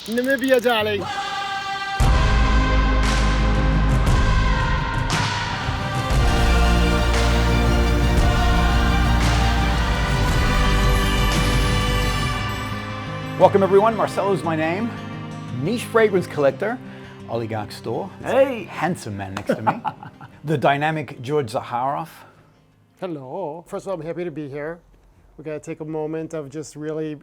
Namibia, darling. Welcome everyone, Marcelo is my name. Niche fragrance collector, Oligarch store. Hey! Handsome man next to me. The dynamic George Zaharoff. Hello. First of all, I'm happy to be here. We got to take a moment of just really,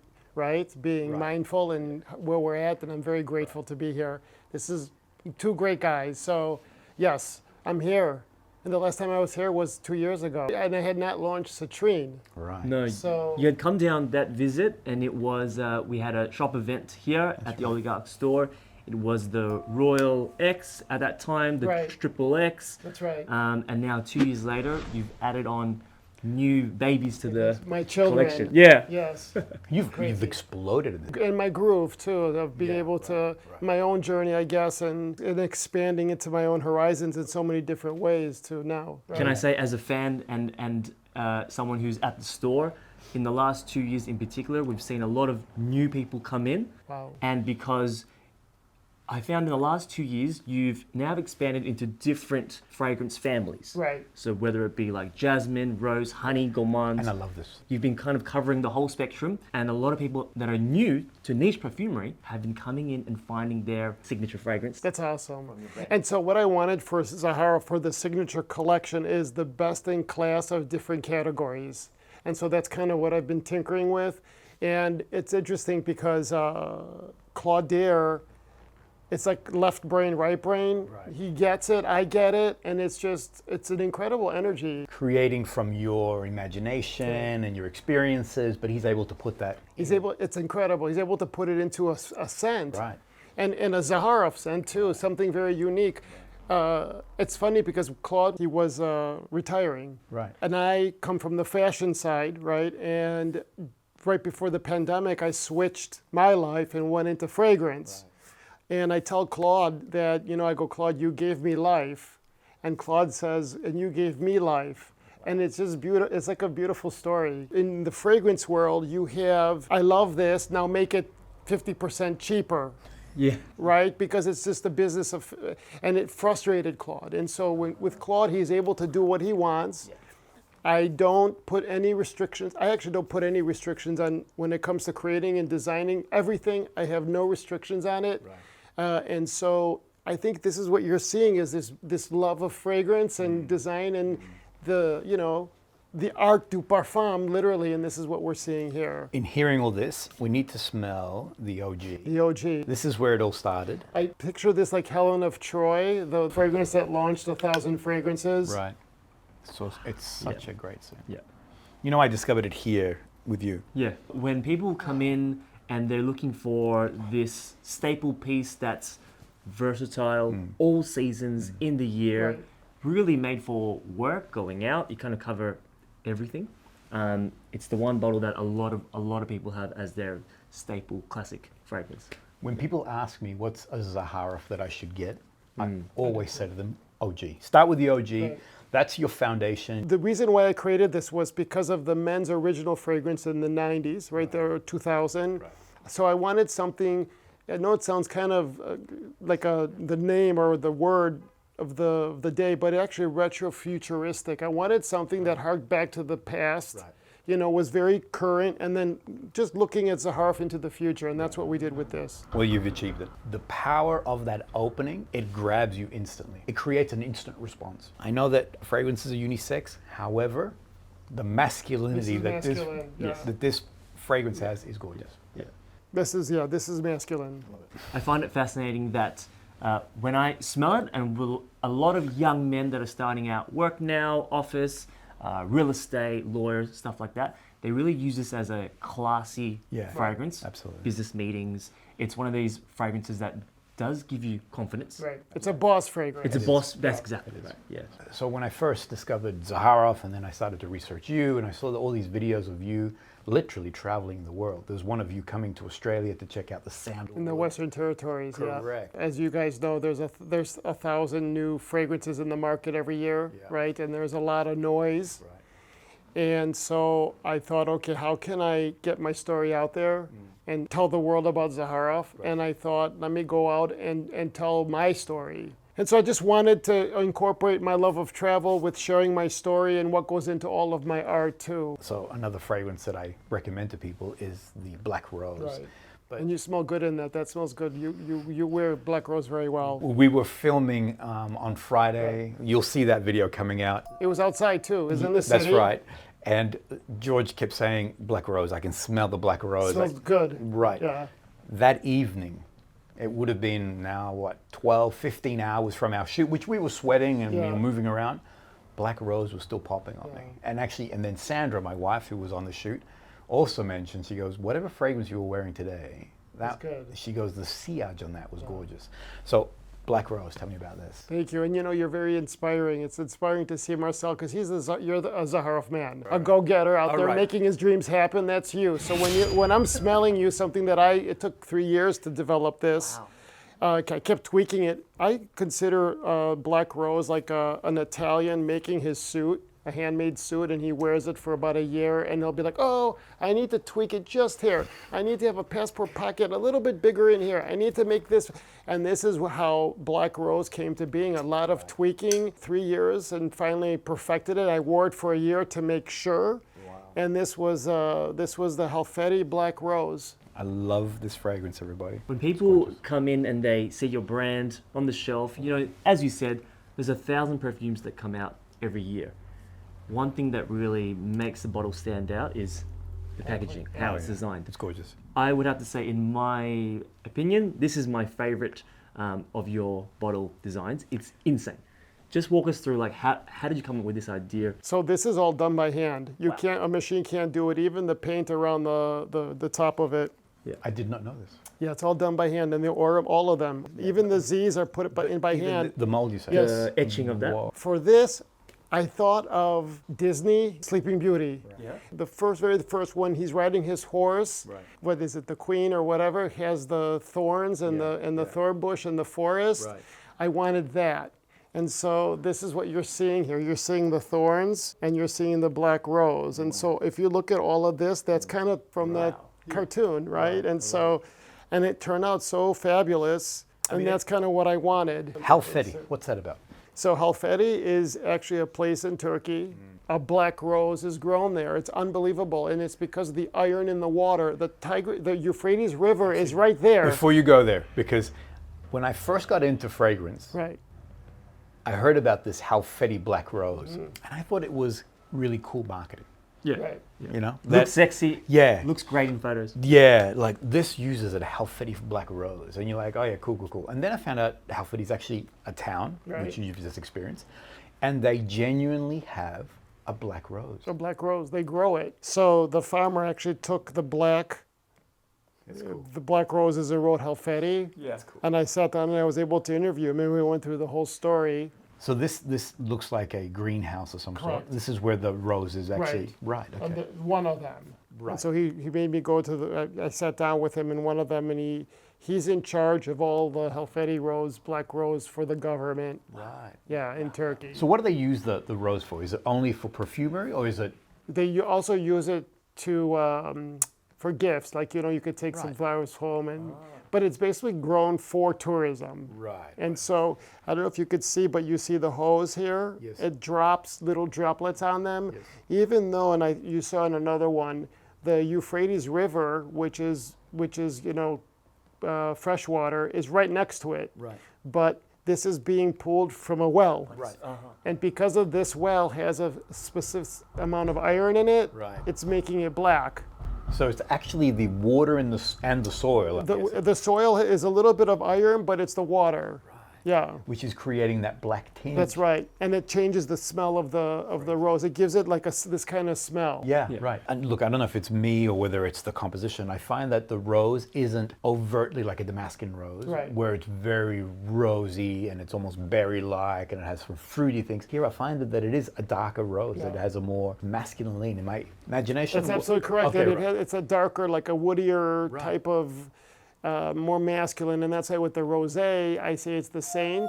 being mindful and where we're at, and I'm very grateful to be here. This is two great guys. So, yes, I'm here. And the last time I was here was 2 years ago, and I had not launched Citrine. Right. No, So- you had come down that visit, and it was, we had a shop event here at the Oligarch store. It was the Royal X at that time, the Right. Triple X. That's right. And now 2 years later, you've added on new babies to the My children. collection. Yeah. Yes. You've exploded in it. And my groove too, of being able to, my own journey, I guess, and expanding into my own horizons in so many different ways too now. Right? Can I say, as a fan and someone who's at the store, in the last 2 years in particular, we've seen a lot of new people come in. Wow. And because I found in the last 2 years, you've now expanded into different fragrance families. Right. So whether it be like jasmine, rose, honey, gourmands. And I love this. You've been kind of covering the whole spectrum, and a lot of people that are new to niche perfumery have been coming in and finding their signature fragrance. That's awesome. And so what I wanted for Zaharoff for the signature collection is the best in class of different categories. And so that's kind of what I've been tinkering with. And it's interesting because Claude, it's like left brain, right brain. Right. He gets it, I get it, and it's an incredible energy. Creating from your imagination and your experiences, but he's able to put that. It's incredible. He's able to put it into a scent. Right. And a Zaharoff scent too, something very unique. It's funny because Claude, he was retiring. Right. And I come from the fashion side, right? And right before the pandemic, I switched my life and went into fragrance. Right. And I tell Claude that, I go, Claude, you gave me life. And Claude says, and you gave me life. And it's just beautiful. It's like a beautiful story. In the fragrance world, you have, I love this, now make it 50% cheaper. Yeah. Right? Because it's just the business of, and it frustrated Claude. And so with Claude, he's able to do what he wants. Yeah. I don't put any restrictions. I actually don't put any restrictions on when it comes to creating and designing everything. I have no restrictions on it. Right. And so I think this is what you're seeing is this love of fragrance and design and the art du parfum, literally, and this is what we're seeing here. In hearing all this, we need to smell the OG. The OG. This is where it all started. I picture this like Helen of Troy, the fragrance that launched 1,000 fragrances. Right. So it's such a great scent. Yeah. I discovered it here with you. Yeah. When people come in and they're looking for this staple piece that's versatile, all seasons in the year, Right. really made for work, going out, you kind of cover everything. It's the one bottle that a lot of people have as their staple classic fragrance. When people ask me what's a Zaharoff that I should get, I always say to them, OG. Start with the OG. Right. That's your foundation. The reason why I created this was because of the men's original fragrance in the 90s, right there, 2000. Right. So I wanted something, I know it sounds kind of like the name or the word of the day, but actually retro-futuristic. I wanted something that harked back to the past, was very current, and then just looking at Zaharoff into the future, and that's what we did with this. Well, you've achieved it. The power of that opening, it grabs you instantly. It creates an instant response. I know that fragrances are unisex, however, the masculinity that this fragrance has is gorgeous. Yeah. This is masculine. I find it fascinating that when I smell it, and a lot of young men that are starting out work now, office, real estate, lawyers, stuff like that, they really use this as a classy fragrance. Absolutely. Business meetings. It's one of these fragrances that does give you confidence. Right. It's a boss fragrance. It's a boss. That's exactly right. Yeah. So when I first discovered Zaharoff, and then I started to research you, and I saw all these videos of you literally traveling the world. There's one of you coming to Australia to check out the sandalwood. In the Western Territories, Correct. As you guys know, there's 1,000 new fragrances in the market every year, right? And there's a lot of noise. Right. And so I thought, okay, how can I get my story out there? and tell the world about Zaharoff. And I thought, let me go out and tell my story. And so I just wanted to incorporate my love of travel with sharing my story and what goes into all of my art too. So another fragrance that I recommend to people is the Black Rose. Right. But And you smell good in that. That smells good. You wear Black Rose very well. we were filming on Friday. You'll see that video coming out. It was outside too. Is in the That's city. right. And George kept saying, Black Rose, I can smell the Black Rose. Smells good. Right. Yeah. That evening, it would have been now, what, 12, 15 hours from our shoot, which we were sweating and moving around. Black Rose was still popping on me. And actually, and then Sandra, my wife, who was on the shoot, also mentioned, she goes, whatever fragrance you were wearing today, That's good. she goes, the sillage on that was gorgeous. So, Black Rose, tell me about this. Thank you. And you're very inspiring. It's inspiring to see Marcel because you're a Zaharoff man, a go-getter out there making his dreams happen. That's you. So when I'm smelling you, something that it took 3 years to develop this. I kept tweaking it. I consider Black Rose like an Italian making his suit, a handmade suit, and he wears it for about a year, and he'll be like, oh, I need to tweak it just here. I need to have a passport pocket a little bit bigger in here. I need to make this. And this is how Black Rose came to being. A lot of tweaking, 3 years, and finally perfected it. I wore it for a year to make sure. Wow. And this was the Halfeti Black Rose. I love this fragrance, everybody. When people come in and they see your brand on the shelf, as you said, there's 1,000 perfumes that come out every year. One thing that really makes the bottle stand out is the packaging, how it's designed. It's gorgeous. I would have to say, in my opinion, this is my favorite of your bottle designs. It's insane. Just walk us through, how did you come up with this idea? So this is all done by hand. A machine can't do it. Even the paint around the top of it. Yeah. I did not know this. Yeah, it's all done by hand, and all of them. Even the Z's are put in by hand. The mold, you say? Yes. The etching of that. Whoa. For this, I thought of Disney, Sleeping Beauty. Right. Yeah. The very first one, he's riding his horse. Right. What is it, the queen or whatever, has the thorns and the thorn bush in the forest. Right. I wanted that. And so this is what you're seeing here. You're seeing the thorns and you're seeing the Black Rose. And so if you look at all of this, that's kind of from that cartoon, right? And so, and it turned out so fabulous. And that's kind of what I wanted. Halfeti, what's that about? So Halfeti is actually a place in Turkey. A Black Rose is grown there. It's unbelievable, and it's because of the iron in the water. The Euphrates River is right there. Before you go there, because when I first got into fragrance, Right. I heard about this Halfeti Black Rose, and I thought it was really cool marketing. Yeah. Right. You know, Looks sexy. Yeah. Looks great in photos. Yeah, like this uses a Halfeti Black Rose, and you're like, oh yeah, cool. And then I found out Halfeti is actually a town, which you've just experienced, and they genuinely have a Black Rose. A Black Rose, they grow it. So the farmer actually took the black. That's cool. The Black Roses and wrote Halfeti. Yeah, that's cool. And I sat down and I was able to interview him, and we went through the whole story. So this looks like a greenhouse of some sort. Correct. This is where the rose is actually right. Okay. One of them. Right. And so he made me go to I sat down with him in one of them, and he's in charge of all the Halfeti Rose, Black Rose for the government. Right. Yeah, in Turkey. So what do they use the rose for? Is it only for perfumery, or is it? They also use it to for gifts, like you could take some Right. flowers home, but it's basically grown for tourism. Right. And so I don't know if you could see, but you see the hose here. Yes. It drops little droplets on them. Yes. Even though, and you saw in another one, the Euphrates River, which is freshwater, is right next to it. Right. But this is being pulled from a well. Right. And because of this well has a specific amount of iron in it, Right. it's making it black. So it's actually the water and the soil, I'm guessing, The soil is a little bit of iron, but it's the water. Right. Yeah. which is creating that black tinge. That's right, and it changes the smell of the rose. It gives it like this kind of smell. Yeah, right. And look, I don't know if it's me or whether it's the composition. I find that the rose isn't overtly like a Damascus rose, Right. where it's very rosy and it's almost berry-like and it has some fruity things. Here I find that it is a darker rose, that has a more masculine lean in my imagination. That's absolutely correct. Okay, And right. it's a darker, like a woodier Right. type of, more masculine. And that's why with the rosé, I say it's the saint,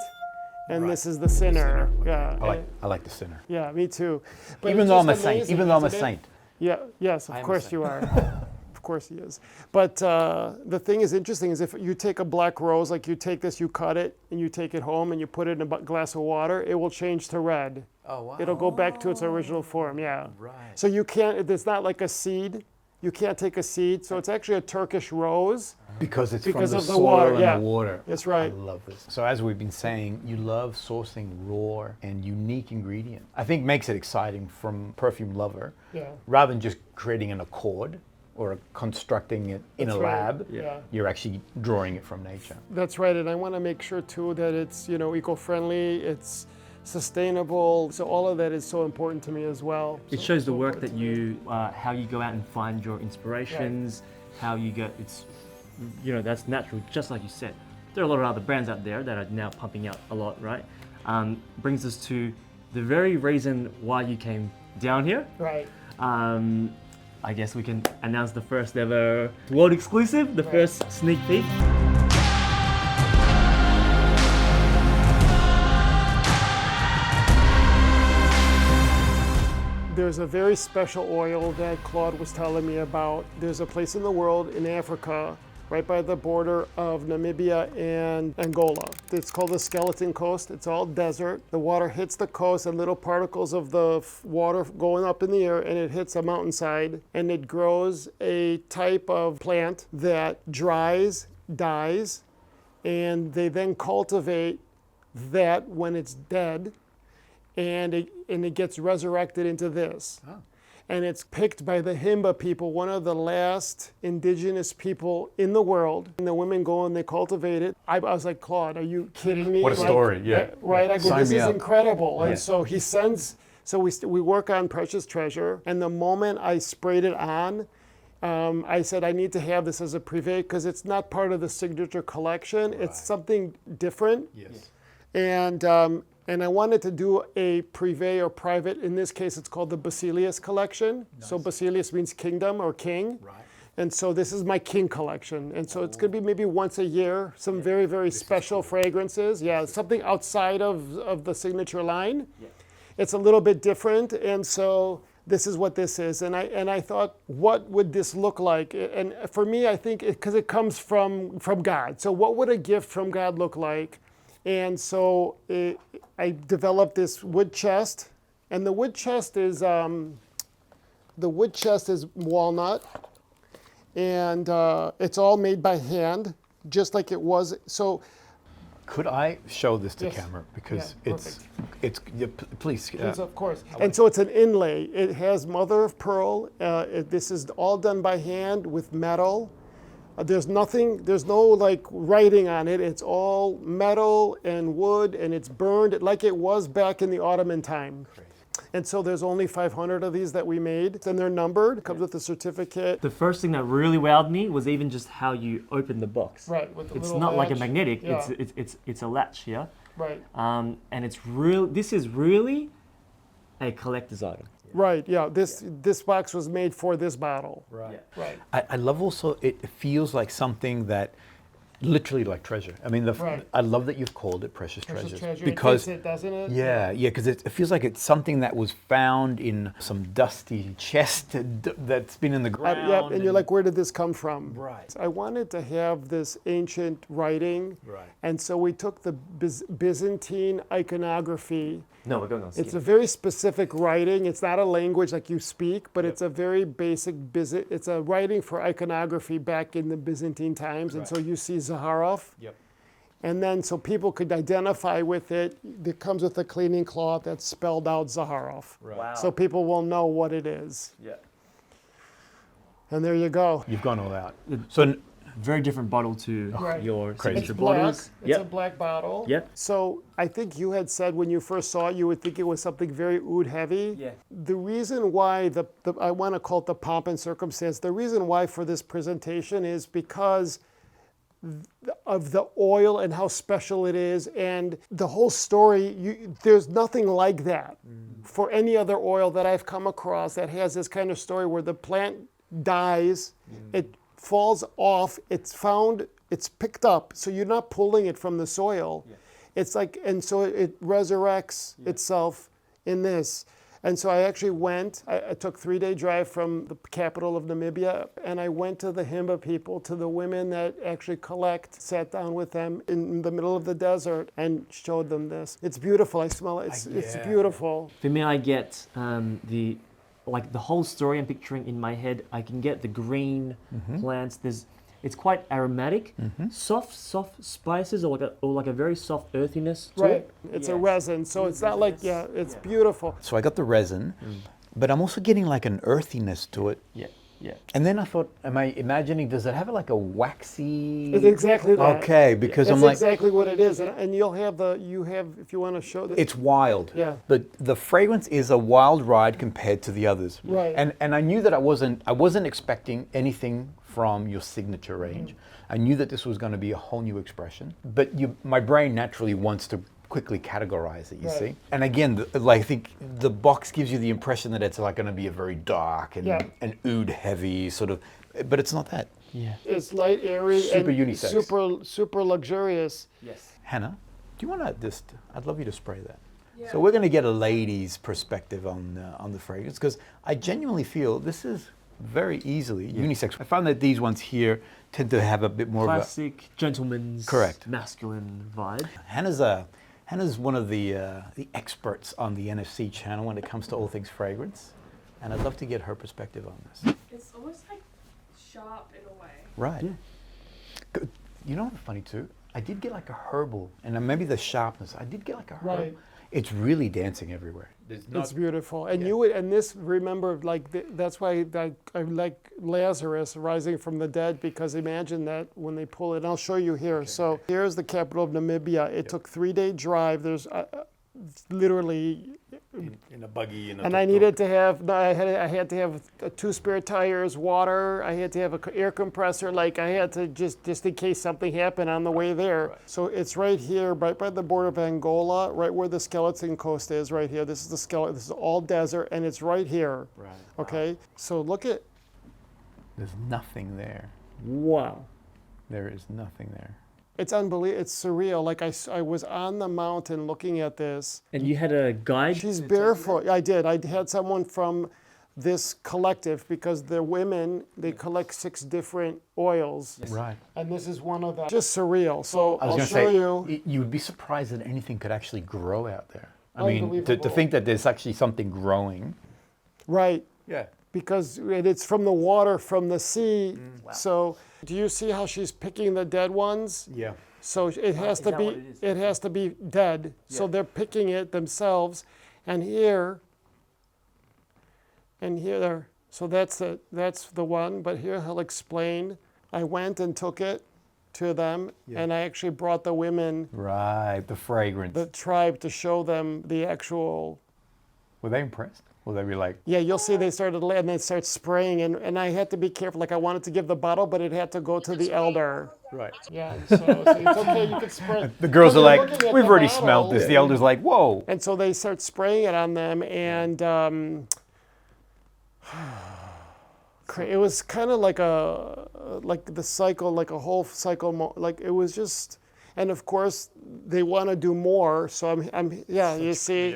and Right. this is the sinner. Okay. Yeah. I like the sinner. Yeah, me too. But Even it's though I'm a just saint. amazing, Even though I'm a isn't it? saint. Yeah. Yes, I am of a course saint. you are. Of course he is. But the thing is interesting is if you take a black rose, like you take this, you cut it, and you take it home and you put it in a glass of water, it will change to red. Oh, wow. It'll go back to its original form, yeah. Right. So you can't, it's not like a seed. You can't take a seed. So it's actually a Turkish rose. Because it's Because from of the the soil water, and yeah. the water. That's right. I love this. So as we've been saying, you love sourcing raw and unique ingredient. I think makes it exciting from perfume lover, Yeah. rather than just creating an accord or constructing it in That's a right. lab. Yeah. You're actually drawing it from nature. That's right. And I want to make sure too that it's, eco-friendly, it's sustainable. So all of that is so important to me as well. It So- shows the so work important that to me. you, how you go out and find your inspirations, how you get, that's natural, just like you said. There are a lot of other brands out there that are now pumping out a lot, right? Brings us to the very reason why you came down here. Right. I guess we can announce the first ever world exclusive, the Right. first sneak peek. There's a very special oil that Claude was telling me about. There's a place in the world in Africa, right by the border of Namibia and Angola. It's called the Skeleton Coast. It's all desert. The water hits the coast and little particles of the water going up in the air, and it hits a mountainside, and it grows a type of plant that dries, dies, and they then cultivate that when it's dead, and it gets resurrected into this. Oh. And it's picked by the Himba people, one of the last indigenous people in the world. And the women go and they cultivate it. I was like, Claude, are you kidding me? What a story, yeah. Right, I go, Sign this me is up. incredible. Yeah. And so he sends, so we work on Precious Treasure. And the moment I sprayed it on, I said, I need to have this as a privé because it's not part of the signature collection. It's something different. Yes. And I wanted to do a privé or private. In this case, it's called the Basileus Collection. So Basileus means kingdom or king. Right. And so this is my king collection. And so it's going to be maybe once a year, some very, very special fragrances. Yeah, something outside of the signature line. Yeah. It's a little bit different. And so this is what this is. And I thought, what would this look like? And for me, I think, because it comes from God. So what would a gift from God look like? And so I developed this wood chest, and the wood chest is walnut, and it's all made by hand, just like it was. So Could I show this to Yes. camera because Yeah, it's yeah, please. yes, of course. And so it's an inlay. It has mother of pearl. This is all done by hand with metal. There's no like writing on it. It's all metal and wood, and it's burned like it was back in the Ottoman time. Crazy. And so there's only 500 of these that we made, and they're numbered. It comes with a certificate. The first thing that really wowed me was even just how you open the box. Right, with the It's little not like a latch. magnetic. Yeah. It's a latch, yeah. Right. And it's real. This is really a collector's item. Right. Yeah. This box was made for this bottle. Right. Right. I love also it feels like something that literally like treasure. I mean, Right. I love that you've called it Precious Precious Treasures treasure. because It fits it, doesn't it? yeah, because it feels like it's something that was found in some dusty chest that's been in the ground. Yep. And you're like, where did this come from? Right. I wanted to have this ancient writing. Right. And so we took the Byzantine iconography. No, we're going on. It's a very specific writing. It's not a language like you speak, but it's a very basic it's a writing for iconography back in the Byzantine times. And so you see Zaharoff. Yep. And then so people could identify with it. It comes with a cleaning cloth that's spelled out Zaharoff. Right. Wow. So people will know what it is. Yeah. And there you go. You've gone all out. So Very different bottle to Right. your Crazy. signature It's black. bottles. It's a black bottle. Yep. So I think you had said when you first saw it, you would think it was something very oud heavy. Yeah. The reason why I want to call it the pomp and circumstance. The reason why for this presentation is because of the oil and how special it is, and the whole story. There's nothing like that for any other oil that I've come across that has this kind of story where the plant dies, it falls off, it's found, it's picked up, so you're not pulling it from the soil. It's like, and so it resurrects itself in this. And so I actually went, I took 3-day drive from the capital of Namibia, and I went to the Himba people, to the women that actually collect, sat down with them in the middle of the desert and showed them this. It's beautiful, I smell it, it's beautiful. For me, I get the whole story I'm picturing in my head. I can get the green plants. It's quite aromatic, soft spices, or like a very soft earthiness to it. It's a resin, so it's not like, it's beautiful. So I got the resin, but I'm also getting like an earthiness to it. Yeah. And then I thought, am I imagining, does it have like a waxy? It's exactly that. Okay, because I'm That's like, exactly what it is, and you'll have if you want to show this. it's wild. Yeah. But the fragrance is a wild ride compared to the others. Right. And I knew that I wasn't expecting anything from your signature range. I knew that this was going to be a whole new expression. But my brain naturally wants to quickly categorize it, you see? And again, I think the box gives you the impression that it's like going to be a very dark and oud heavy sort of, but it's not that. Yeah. It's light, airy, Super and unisex. super luxurious. Yes. Hannah, do you want to I'd love you to spray that. Yeah. So we're going to get a lady's perspective on the fragrance, because I genuinely feel this is very easily unisex. I found that these ones here tend to have a bit more classic gentleman's, correct, masculine vibe. Hannah's one of the experts on the NFC channel when it comes to all things fragrance, and I'd love to get her perspective on this. It's almost like sharp in a way. Right. Yeah. You know what's funny too? I did get like a herbal, and maybe the sharpness. I did get like a herb. Right. It's really dancing everywhere. It's beautiful, and remember, that's why I like Lazarus rising from the dead, because imagine that when they pull it. And I'll show you here. So here's the capital of Namibia. It took 3-day drive. There's literally in a buggy, and I needed to have. I had to have 2 spare tires, water. I had to have an air compressor. Like I had to just in case something happened on the way there. Right. So it's right here, right by the border of Angola, right where the Skeleton Coast is. Right here. This is the skeleton. This is all desert, and it's right here. Right. Okay. Wow. So look at. There's nothing there. Wow. There is nothing there. It's unbelievable. It's surreal. Like I was on the mountain looking at this. And you had a guide? She's barefoot. I did. I had someone from this collective, because they're women. They collect 6 different oils. Yes. Right. And this is one of them. Just surreal. So I was I'll going show to say, you would be surprised that anything could actually grow out there. I mean, to Unbelievable. think that there's actually something growing. Right. Yeah. Because it's from the water, from the sea. Wow. So do you see how she's picking the dead ones? Yeah. So it has to be it has to be dead. Yeah. So they're picking it themselves, and here. And here, so that's the one. But here I'll explain. I went and took it to them, and I actually brought the women. Right, the fragrance. The tribe, to show them the actual. Were they impressed? Will they be like? Yeah, you'll see they started, and they start spraying, and I had to be careful. Like I wanted to give the bottle, but it had to go to the elder. Right. Yeah, so it's okay, you could spray. The girls are like, we've already smelled this. The elder's like, whoa. And so they start spraying it on them, and it was kind of like the cycle, like a whole cycle, like it was just. And of course, they want to do more. So I'm you see,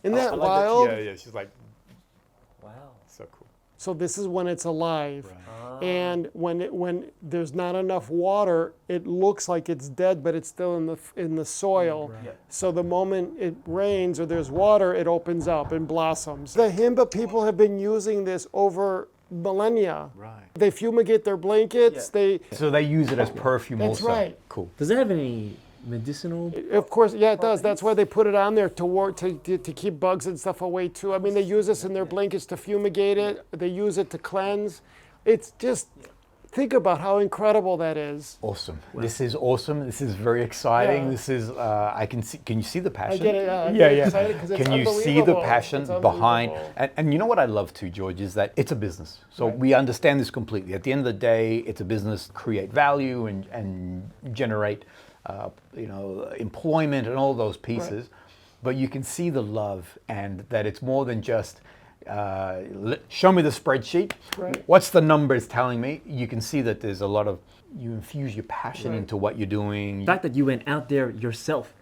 isn't that wild? Yeah, she's like, wow, so cool. So this is when it's alive. Right. And when there's not enough water, it looks like it's dead, but it's still in the soil. Right. So the moment it rains or there's water, it opens up and blossoms. The Himba people have been using this over millennia. Right. They fumigate their blankets. So they use it as perfume That's also. right. Cool. Does it have any medicinal? Of course, yeah, it does. That's why they put it on there to keep bugs and stuff away too. I mean, they use this in their blankets to fumigate it. They use it to cleanse. It's just, think about how incredible that is. Awesome. Wow. This is awesome. This is very exciting. Yeah. This is, I can see, can you see the passion? I get it, yeah. Excited 'cause it's can you see the unbelievable. passion behind, and you know what I love too, George, is that it's a business. So we understand this completely. At the end of the day, it's a business, create value and generate employment and all those pieces. Right. But you can see the love, and that it's more than just, show me the spreadsheet. Right. What's the numbers telling me? You can see that there's a lot of, you infuse your passion into what you're doing. The fact that you went out there yourself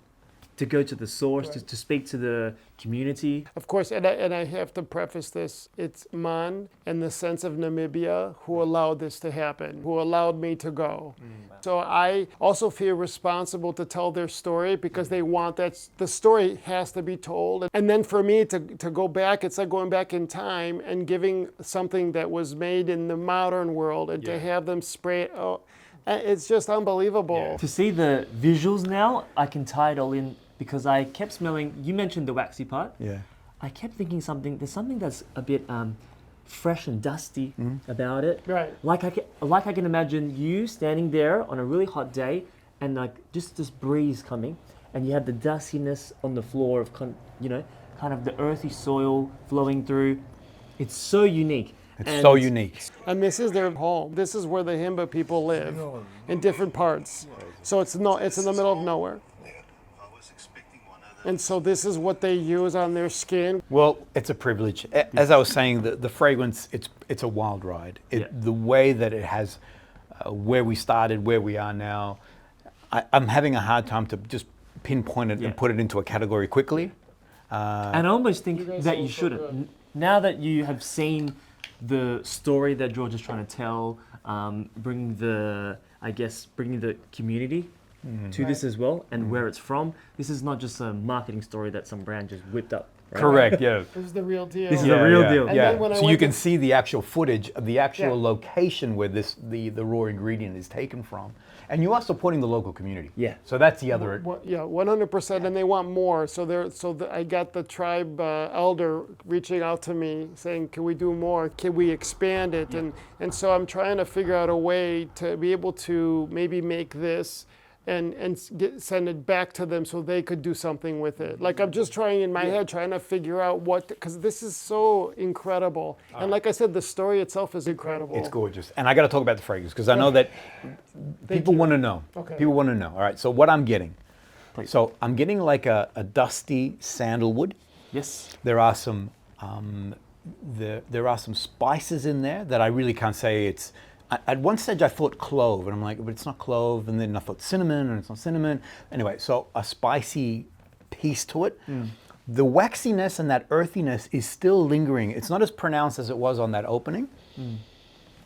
to go to the source, to speak to the community. Of course, and I have to preface this, it's Man and the sense of Namibia who allowed this to happen, who allowed me to go. So I also feel responsible to tell their story because they want that, the story has to be told. And then for me to go back, it's like going back in time and giving something that was made in the modern world and to have them spray it, it's just unbelievable. To see the visuals now, I can tie it all in because I kept smelling, you mentioned the waxy part. Yeah. I kept thinking there's something that's a bit fresh and dusty about it. Right. Like I can imagine you standing there on a really hot day and like just this breeze coming and you have the dustiness on the floor of, kind of the earthy soil flowing through. It's so unique. It's so unique. And this is their home. This is where the Himba people live in different parts. So it's in the middle of nowhere. And so this is what they use on their skin. Well, it's a privilege. As I was saying, the fragrance, it's a wild ride. The way that it has, where we started, where we are now, I'm having a hard time to just pinpoint it and put it into a category quickly. And I almost think that you shouldn't. Now that you have seen the story that George is trying to tell, bringing the community to this as well, and where it's from. This is not just a marketing story that some brand just whipped up. Right? Correct, yeah. This is the real deal. This is the real deal. And then when I So you went can to- see the actual footage of the actual Yeah. location where the raw ingredient is taken from. And you are supporting the local community. Yeah. So that's the other. Yeah, 100%, and they want more. So I got the tribe elder reaching out to me saying, "Can we do more? Can we expand it?" And so I'm trying to figure out a way to be able to maybe make this and send it back to them so they could do something with it. Like I'm just trying in my head, trying to figure out what, because this is so incredible. And like I said, the story itself is incredible. It's gorgeous. And I got to talk about the fragrance because I know that people want to know. Okay. People want to know. All right. So what I'm getting. Please. So I'm getting like a dusty sandalwood. Yes. There are some there are some spices in there that I really can't say it's. At one stage I thought clove, and I'm like, but it's not clove. And then I thought cinnamon, and it's not cinnamon. Anyway, so a spicy piece to it. The waxiness and that earthiness is still lingering. It's not as pronounced as it was on that opening,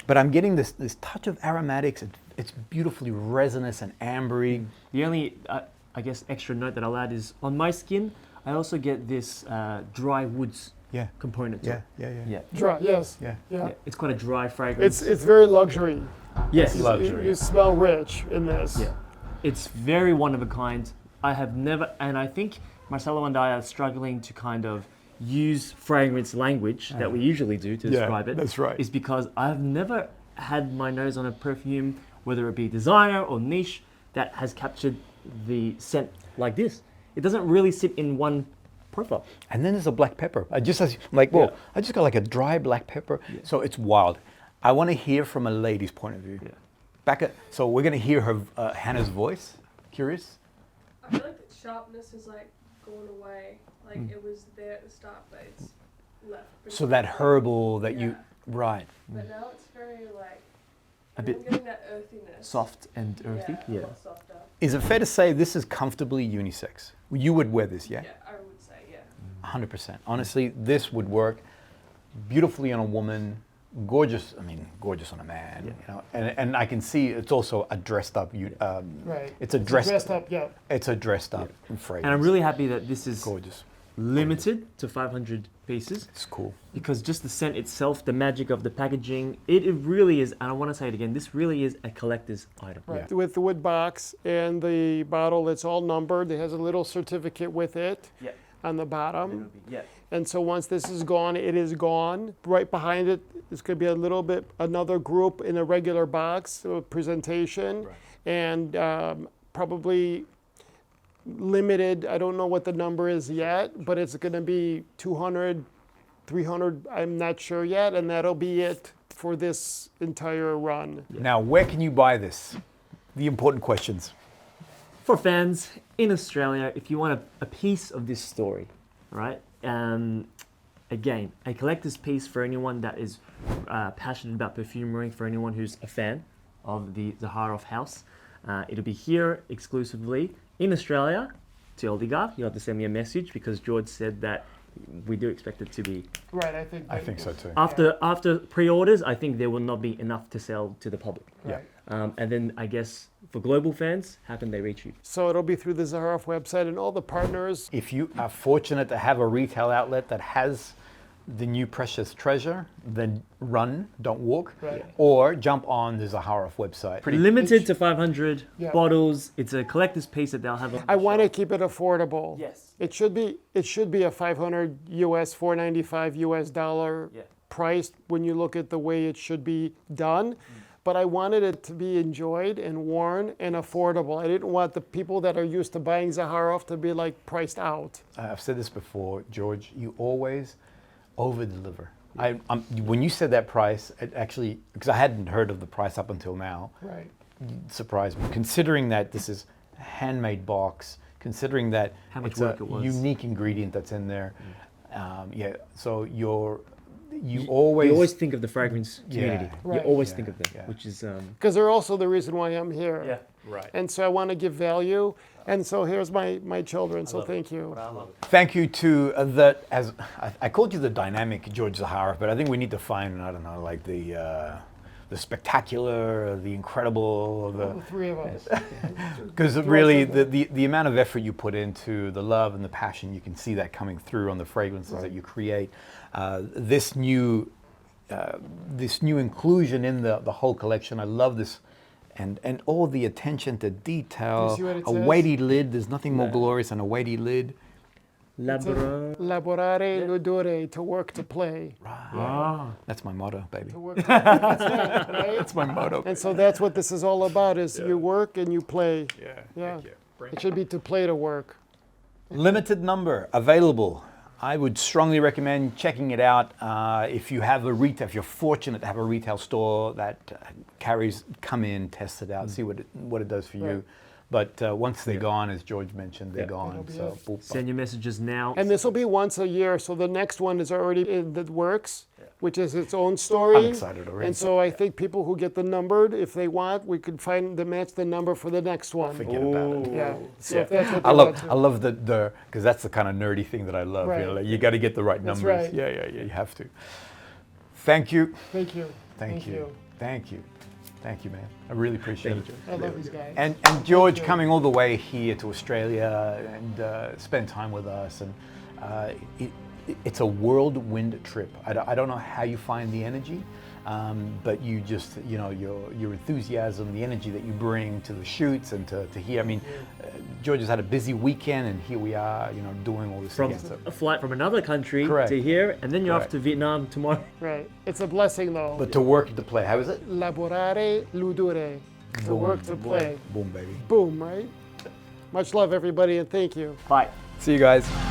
but I'm getting this touch of aromatics. It's beautifully resinous and ambery. The only, I guess, extra note that I'll add is on my skin, I also get this dry woods component to it. Yeah. Dry, yes. Yeah. Yeah. It's quite a dry fragrance. It's very luxury. yes. You smell rich in this. Yeah. It's very one of a kind. I have never, and I think Marcelo and I are struggling to kind of use fragrance language that we usually do to describe it. that's right. Is because I've never had my nose on a perfume, whether it be designer or niche, that has captured the scent like this. It doesn't really sit in one profile. And then there's a black pepper. I just got like a dry black pepper. So it's wild. I want to hear from a lady's point of view. So we're going to hear her Hannah's voice. Curious? I feel like the sharpness is like going away. Like it was there at the start, but it's left. So that herbal that you right. But now it's very like A bit I'm getting that earthiness. soft and earthy. Yeah, a lot softer. Is it fair to say this is comfortably unisex? You would wear this, yeah? Yeah, I would say, yeah. 100%. Honestly, this would work beautifully on a woman, gorgeous on a man. You know? And I can see it's also a dressed up. Right. It's a dressed up, yeah. It's a dressed up fragrance. And I'm really happy that this is gorgeous. limited to 500 pieces. It's cool. Because just the scent itself, the magic of the packaging, it really is, and I want to say it again, this really is a collector's item. Right. With the wood box and the bottle, it's all numbered. It has a little certificate with it on the bottom. Yeah. And so once this is gone, it is gone. Right behind it is going to be a little bit, another group in a regular box presentation. Right. And probably limited, I don't know what the number is yet, but it's going to be 200, 300, I'm not sure yet. And that'll be it for this entire run. Now, where can you buy this? The important questions. For fans in Australia, if you want a piece of this story, right? Again, a collector's piece for anyone that is passionate about perfumery, for anyone who's a fan of the Zaharoff house. It'll be here exclusively in Australia to Oligarch, you'll have to send me a message because George said that we do expect it to be. Right, I think so too. After pre-orders, I think there will not be enough to sell to the public. Yeah. And then I guess for global fans, how can they reach you? So it'll be through the Zaharoff website and all the partners. If you are fortunate to have a retail outlet that has the new Precious Treasure, then run, don't walk, Right. or jump on the Zaharoff website. Limited to 500 Yeah. bottles. It's a collector's piece that they'll have. On I want to keep it affordable. Yes. It should be a 500 US, 495 US dollar Yeah. price when you look at the way it should be done. But I wanted it to be enjoyed and worn and affordable. I didn't want the people that are used to buying Zaharoff to be like priced out. I've said this before, George, you always over-deliver. When you said that price, it actually, because I hadn't heard of the price up until now, Right. it surprised me. Considering that this is a handmade box, considering that How much it's work a it was. unique ingredient that's in there, so you You always always think of the fragrance community. You Right. always Yeah, think of them, yeah. which is Because they're also the reason why I'm here. right. And so I want to give value. And so here's my children. So thank you. Thank you to as I called you the dynamic George Zaharoff, but I think we need to find, I don't know, like the spectacular, the incredible, The three of us. because really the amount of effort you put into the love and the passion, you can see that coming through on the fragrances that you create. This new inclusion in the whole collection, I love this. And all the attention to detail, Do you see what it a says? weighty lid. There's nothing more glorious than a weighty lid. labra. Laborare ludore, to work to play. Ah. That's my motto, baby. To work to play. That's it, right? That's my motto. And so that's what this is all about: is you work and you play. Yeah. Yeah. Thank you. It should be to play to work. Limited number available. I would strongly recommend checking it out. If you have if you're fortunate to have a retail store that carries, come in, test it out, see what it does for you. Right. But once they're gone, as George mentioned, they're gone. That'll be So it. boop, Send your messages now. And this will be once a year. So the next one is already in the works, which is its own story. I'm excited already. And so I think people who get the numbered, if they want, we could find the match the number for the next one. forget about it. Yeah. So if that's what I they love want to. I love the because that's the kind of nerdy thing that I love. Right. You know, like you got to get the right That's numbers. right. Yeah, you have to. Thank you. Thank you. Thank you. Thank you. Thank you, man. I really appreciate it. I love these guys. And George coming all the way here to Australia and spend time with us, and it's a whirlwind trip. I don't know how you find the energy, but you just, your enthusiasm, the energy that you bring to the shoots and to here. I mean, George has had a busy weekend, and here we are, doing all this From again. So, a flight from another country Correct. to here, and then you're off Correct. to Vietnam tomorrow. Right. It's a blessing, though. but to work to play, how is it? Laborare ludore, to Boom. work to play. Boom, baby. Boom, right? Much love, everybody, and thank you. Bye. See you guys.